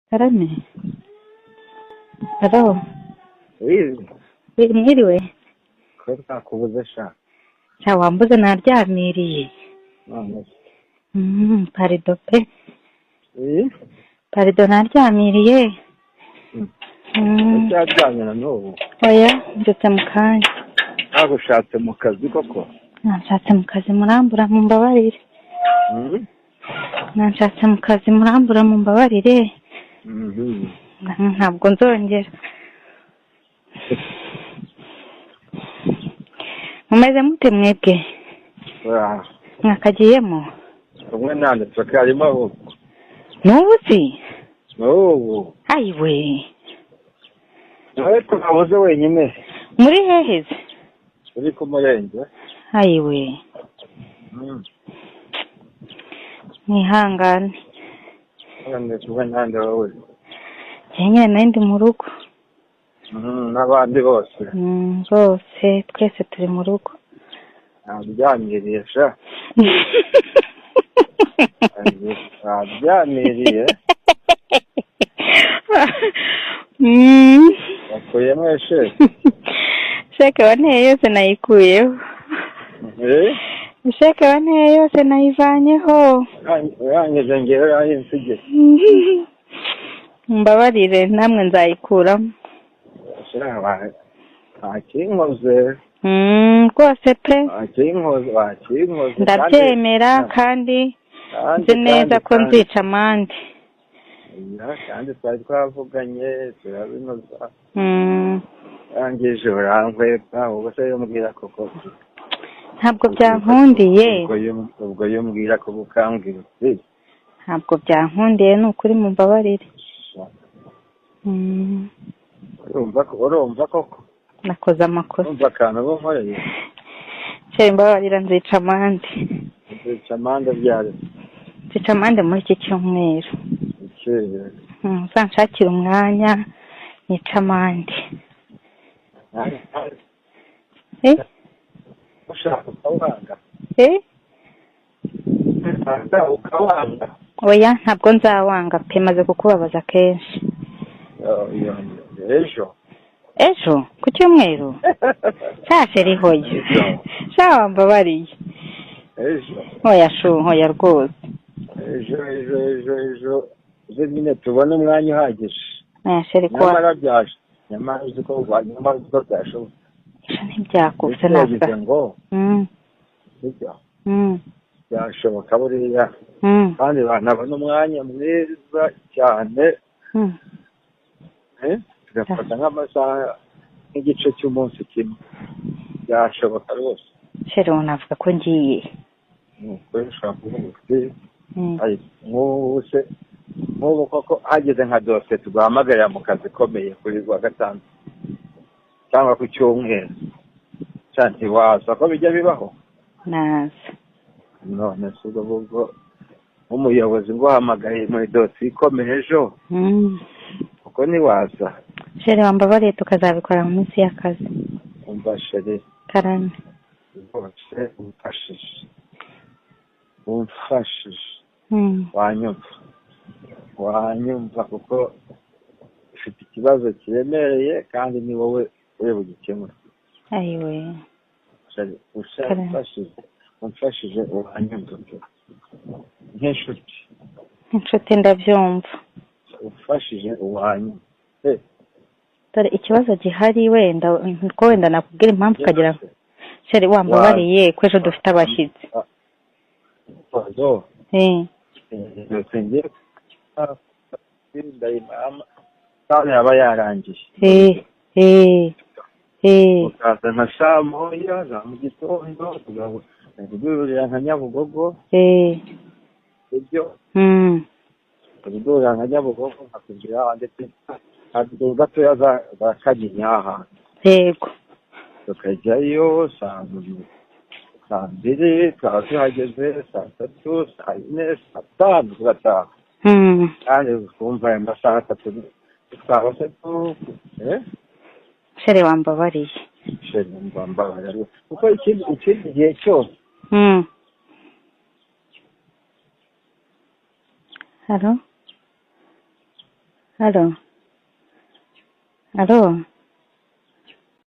Karame. Halo. Mwiriwe. Ko twakubuze sha. Sha wambuze naryamiriye. Parido pe. Parido naryamiriye. Cyaryamye na n'ubu. Oya, ndetse mu kanya. Nagushatse mu kazi koko. Nanshatse mu kazi murambura mu mbabarire. Nanshatse mu kazi murambura mu mbabarire. Ntabwo nzongera. Mumeze mute mwebwe? Mwakagiyemo? Umwe nande twakarimo aho. N'ubu si? N'ubu. Ayiwe. Nawe twabuze wenyine. Muri heheze? Uri ku murenge. Ayiwe. Nihangane. Nande tuwe nande wowe. Nyine nandi mu rugo. N'abandi bose. Bose twese turi mu rugo. Nabyamiriye sha. Nabyamiriye. Wakuyemo sheke. Sheke wanteye yose nayikuyeho. Sheke wanteye yose nayivanyeho. Urangije ngewe yahinsige. Mbabarire namwe nzayikuramo. Ntakinkoze. Rwose pe. Ntakinkoze. Ndabyemera kandi nzi neza ko nzica amande. Kandi twari twavuganye turabinoza. Yangije urankwepa ubwo se yumubwira koko. Ntabwo byankundiye. Ubwo yumubwira ko bukambwira uti. Ntabwo byankundiye ni ukuri mu mbabarire. Urumva koko. Nakoze amakosa. Urumva akantu bunkoreye. Cye mbabarira nzica amande. Nzica amande byari. Nzica amande muri iki cyumweru. Uzanshakira umwanya nica amande. Ushaka ukawanga. Ukawanga. Oya ntabwo nzawanga pe maze kukubabaza kenshi. Ejo ku cyumweru. Cyashe rihoye. Shawa mbabariye. Oya hoya rwose. Ejo nyine tubona umwanya uhagije. Sheri kwa. Nyamara uzi ko byashoboka. Ntibyakuse nasa. Ngo. Byashoboka buriya. Kandi banabona umwanya mwiza cyane. Tugafata nk'amasaha nk'igice cy'umunsi kimwe. Byashoboka rwose. Sheri unavuga ko ngiye. Ushobora kuvuga uti nk'ubu koko hageze nka dosiye tuguhamagarira mu kazi ikomeye kuri wa gatanu cyangwa ku cyumweru ntiwaza ko bijya bibaho. Naza. None si ubwo nk'umuyobozi nguhamagaye muri dosiye ikomeye ejo kuko ntiwaza. Sheri wambabariye tukazabikora mu minsi y'akazi. Umva sheri. Karame. Rwose umfashije. Wanyumva kuko ufite ikibazo kiremereye kandi ni wowe uri bugikemure. Ayiwe. Umfashije wanyumva nk'inshuti. Inshuti ndabyumva. Umfashije wanyumva. Dore ikibazo gihari wenda ko wenda nakubwira impamvu ukagira Sheri wambabariye ko ejo dufite abashyitsi. Kandi yaba yarangiye. Ukaza nka saa moya za mu gitondo tugahurira nka Nyabugogo. Ibyo tugahurira nka Nyabugogo nkakubwira ndetse hari gatoya za Kanyinya. Yego. Tukajyayo saa mbiri tukaba tuhageze saa tatu saa yine saa tanu tugataha. Kandi twumva ayo masaha atatu twaba se Sheri wambabariye. Sheri wambabariye kuko ikindi gihe cyose. Halo. Alo. Alo.